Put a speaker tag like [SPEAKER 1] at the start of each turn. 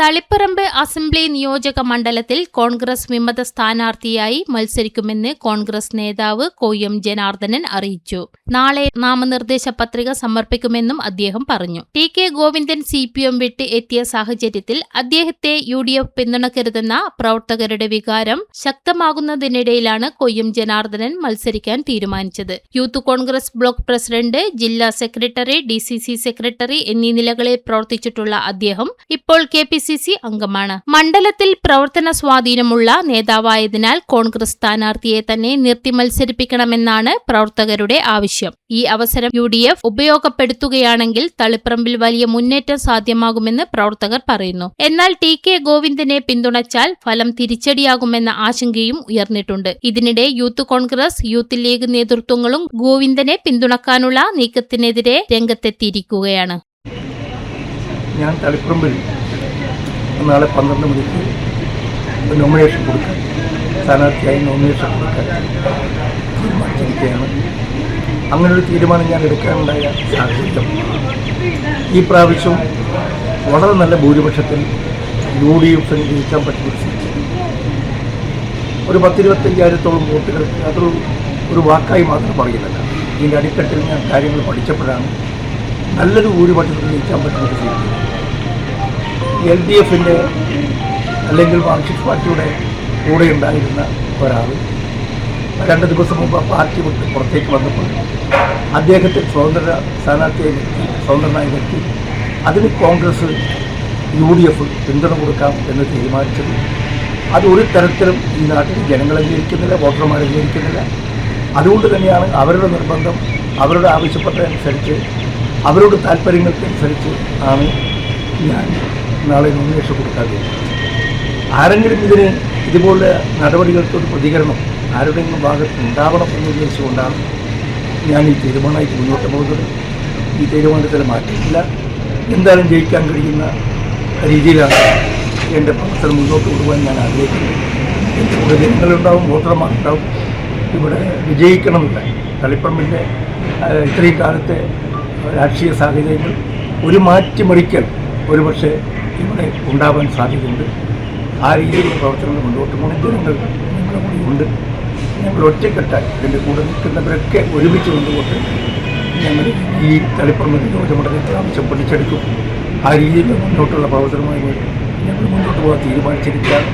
[SPEAKER 1] Taliparamba assembly നിയോജക മണ്ഡലത്തിൽ കോൺഗ്രസ് വിമത സ്ഥാനാർത്ഥിയായി മത്സരിക്കുമെന്ന് കോൺഗ്രസ് നേതാവ് കോയം ജനാർദ്ദനൻ അറിയിച്ചു. നാളെ നാമനിർദ്ദേശ പത്രിക സമർപ്പിക്കുമെന്നും അദ്ദേഹം പറഞ്ഞു. ടി.കെ. ഗോവിന്ദൻ CPM വിട്ട് എത്തിയ സാഹചര്യത്തിൽ അദ്ദേഹത്തെ UDF പിന്തുണക്കരുതെന്ന പ്രവർത്തകരുടെ വികാരം ശക്തമാകുന്നതിനിടയിലാണ് കോയം ജനാർദ്ദനൻ മത്സരിക്കാൻ തീരുമാനിച്ചത്. യൂത്ത് കോൺഗ്രസ് ബ്ലോക്ക് പ്രസിഡന്റ്, ജില്ലാ സെക്രട്ടറി, DCC സെക്രട്ടറി എന്നീ നിലകളിൽ പ്രവർത്തിച്ചിട്ടുള്ള അദ്ദേഹം ഇപ്പോൾ KPCC അംഗമാണ്. മണ്ഡലത്തിൽ പ്രവർത്തന സ്വാധീനമുള്ള നേതാവായതിനാൽ കോൺഗ്രസ് സ്ഥാനാർത്ഥിയെ തന്നെ നിർത്തി മത്സരിപ്പിക്കണമെന്നാണ് പ്രവർത്തകരുടെ ആവശ്യം. ഈ അവസരം UDF ഉപയോഗപ്പെടുത്തുകയാണെങ്കിൽ തളിപ്പറമ്പിൽ വലിയ മുന്നേറ്റം സാധ്യമാകുമെന്ന് പ്രവർത്തകർ പറയുന്നു. എന്നാൽ ടി.കെ. ഗോവിന്ദനെ പിന്തുണച്ചാൽ ഫലം തിരിച്ചടിയാകുമെന്ന ആശങ്കയും ഉയർന്നിട്ടുണ്ട്. ഇതിനിടെ യൂത്ത് കോൺഗ്രസ്, യൂത്ത് ലീഗ് നേതൃത്വങ്ങളും ഗോവിന്ദനെ പിന്തുണക്കാനുള്ള നീക്കത്തിനെതിരെ രംഗത്തെത്തിയിരിക്കുകയാണ്.
[SPEAKER 2] ഞാൻ തളിപ്പറമ്പിൽ നാളെ 12 മണിക്ക് നോമിനേഷൻ കൊടുക്കാൻ, സ്ഥാനാർത്ഥിയായി നോമിനേഷൻ കൊടുക്കാൻ തീരുമാനിച്ചിരിക്കുകയാണ്. അങ്ങനൊരു തീരുമാനം ഞാൻ എടുക്കാനുണ്ടായ സാഹചര്യം, ഈ പ്രാവശ്യം വളരെ നല്ല ഭൂരിപക്ഷത്തിൽ UDF ജയിക്കാൻ പറ്റുന്ന ഒരു 10-25,000-ഓളം വോട്ടുകൾക്ക് അതൊരു വാക്കായി മാത്രം പറയുന്നില്ല. ഇതിൻ്റെ അടിത്തട്ടിൽ ഞാൻ കാര്യങ്ങൾ പഠിച്ചപ്പോഴാണ് നല്ലൊരു ഭൂരിപക്ഷത്തിൽ ജയിക്കാൻ പറ്റുന്ന സീറ്റ് LDFിൻ്റെ അല്ലെങ്കിൽ മാർക്സിസ്റ്റ് പാർട്ടിയുടെ കൂടെ ഉണ്ടായിരുന്ന ഒരാൾ 2 ദിവസം മുമ്പ് പാർട്ടി വിട്ട് പുറത്തേക്ക് വന്നപ്പോൾ അദ്ദേഹത്തെ സ്വതന്ത്രനായി നിർത്തി അതിന് കോൺഗ്രസ് UDF പിന്തുണ കൊടുക്കാം എന്ന് തീരുമാനിച്ചത് അത് ഒരു തരത്തിലും ഈ നാട്ടിൽ ജനങ്ങൾ അംഗീകരിക്കുന്നില്ല, വോട്ടർമാർ അംഗീകരിക്കുന്നില്ല. അതുകൊണ്ട് തന്നെയാണ് അവരുടെ നിർബന്ധം, അവരുടെ ആവശ്യപ്പെട്ടതനുസരിച്ച്, അവരുടെ താല്പര്യങ്ങൾക്കനുസരിച്ച് ആണ് ഞാൻ നാളെ നോമിനേഷൻ കൊടുക്കാതെ. ആരെങ്കിലും ഇതുപോലെ നടപടികൾക്കൊരു പ്രതികരണം ആരുടെയെങ്കിലും ഭാഗത്ത് ഉണ്ടാവണം എന്ന് ഉദ്ദേശിച്ചുകൊണ്ടാണ് ഞാൻ ഈ തീരുമാനമായിട്ട് മുന്നോട്ട് പോകുന്നത്. ഈ തീരുമാനത്തിൽ മാറ്റമില്ല. എന്തായാലും ജയിക്കാൻ കഴിയുന്ന രീതിയിലാണ് എൻ്റെ പ്രവർത്തനം മുന്നോട്ട് കൊണ്ടുപോകാൻ ഞാൻ ആഗ്രഹിക്കുന്നത്. എൻ്റെ കൂടെ ജനങ്ങളുണ്ടാവും, വോട്ടർമാരുണ്ടാവും. ഇവിടെ വിജയിക്കണമെന്നില്ല. തളിപ്പറമ്പിൻ്റെ ഇത്രയും കാലത്തെ രാഷ്ട്രീയ സാഹചര്യങ്ങൾ ഒരു മാറ്റിമറിക്കൽ ഒരുപക്ഷെ ഇവിടെ ഉണ്ടാവാൻ സാധ്യതയുണ്ട്. ആ രീതിയിൽ പ്രവർത്തനങ്ങൾ മുന്നോട്ട് പോകുന്ന ജനങ്ങൾ ഞങ്ങളുടെ കൂടെ ഉണ്ട്. ഞങ്ങൾ ഒറ്റക്കെട്ടായി ഇതിൻ്റെ കൂടെ നിൽക്കുന്നവരൊക്കെ ഒരുമിച്ച് കൊണ്ടുപോട്ട് ഞങ്ങൾ ഈ തളിപ്പറമ്പ് നിയോജകമണ്ഡലത്തെ ആവശ്യം പിടിച്ചെടുക്കും. ആ രീതിയിൽ മുന്നോട്ടുള്ള പ്രവർത്തനവുമായി ഞങ്ങൾ മുന്നോട്ട് പോകാൻ തീരുമാനിച്ചിരിക്കുകയാണ്.